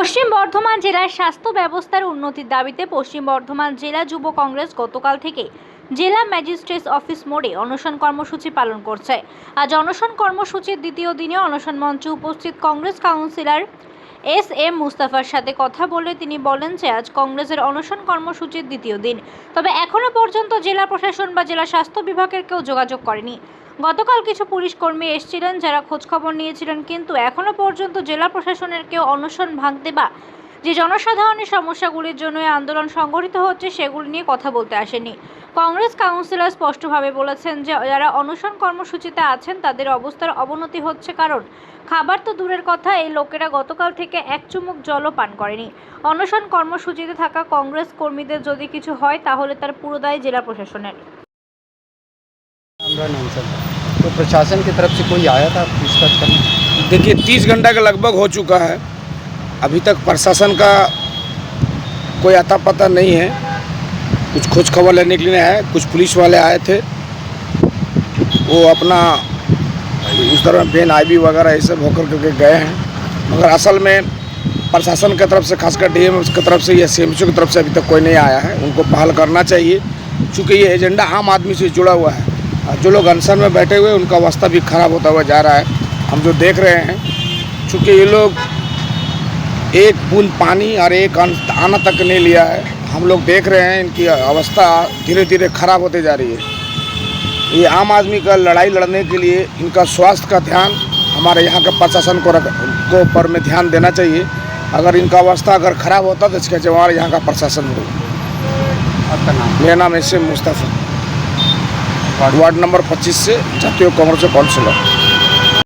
পশ্চিম বর্ধমান জেলার স্বাস্থ্য ব্যবস্থার উন্নতির দাবিতে পশ্চিম বর্ধমান জেলা যুব কংগ্রেস গতকাল থেকে জেলা ম্যাজিস্ট্রেট অফিস মোড়ে অনশন কর্মসূচি পালন করছে। আজ অনশন কর্মসূচির দ্বিতীয় দিনে অনশন মঞ্চে উপস্থিত কংগ্রেস কাউন্সিলর এস.এম. মুস্তাফার সাথে কথা বলে তিনি বলেন যে আজ কংগ্রেসের অনশন কর্মসূচির দ্বিতীয় দিন, তবে এখনো পর্যন্ত জেলা প্রশাসন বা জেলা স্বাস্থ্য বিভাগের কেউ যোগাযোগ করেনি। গতকাল কিছু পুলিশ কর্মী এসেছিলেন যারা খোঁজখবর নিয়েছিলেন, কিন্তু এখনো পর্যন্ত জেলা প্রশাসনের কেউ অনশন ভাঙতে বা যে জনসাধারণের সমস্যাগুলির জন্য এই আন্দোলন সংগঠিত হচ্ছে সেগুলি নিয়ে কথা বলতে আসেনি। কংগ্রেস কাউন্সিলর স্পষ্টভাবে বলেছেন যে যারা অনশন কর্মসূচিতে আছেন তাদের অবস্থার অবনতি হচ্ছে, কারণ খাবার তো দূরের কথা, এই লোকেরা গতকাল থেকে এক চুমুক জলও পান করেনি। অনশন কর্মসূচিতে থাকা কংগ্রেস কর্মীদের যদি কিছু হয় তাহলে তার পুরো দায় জেলা প্রশাসনের। तो प्रशासन की तरफ से कोई आया था पूछताछ करने? देखिए 30 घंटा का लगभग हो चुका है, अभी तक प्रशासन का कोई अता पता नहीं है। कुछ खोज खबर लेने के लिए है, कुछ पुलिस वाले आए थे, वो अपना उस तरह बेन आईबी वगैरह ये सब होकर करके गए हैं, मगर असल में प्रशासन की तरफ से खासकर डीएम की तरफ से या सीएमसी की तरफ से अभी तक कोई नहीं आया है। उनको पहल करना चाहिए, क्योंकि ये एजेंडा आम आदमी से जुड़ा हुआ है। जो लोग अनशन में बैठे हुए उनका अवस्था भी खराब होता हुआ जा रहा है, हम जो देख रहे हैं। चूँकि ये लोग एक बूंद पानी और एक आना तक नहीं लिया है, हम लोग देख रहे हैं इनकी अवस्था धीरे धीरे खराब होते जा रही है। ये आम आदमी का लड़ाई लड़ने के लिए इनका स्वास्थ्य का ध्यान हमारे यहाँ के प्रशासन को पर में ध्यान देना चाहिए। अगर इनका अवस्था अगर खराब होता तो इसके जवाब यहाँ का प्रशासन होगा। आपका नाम? मेरा नाम एस.एम. मुस्तफ़ा, वार्ड नंबर 25 से जातीय कांग्रेस काउंसिलर।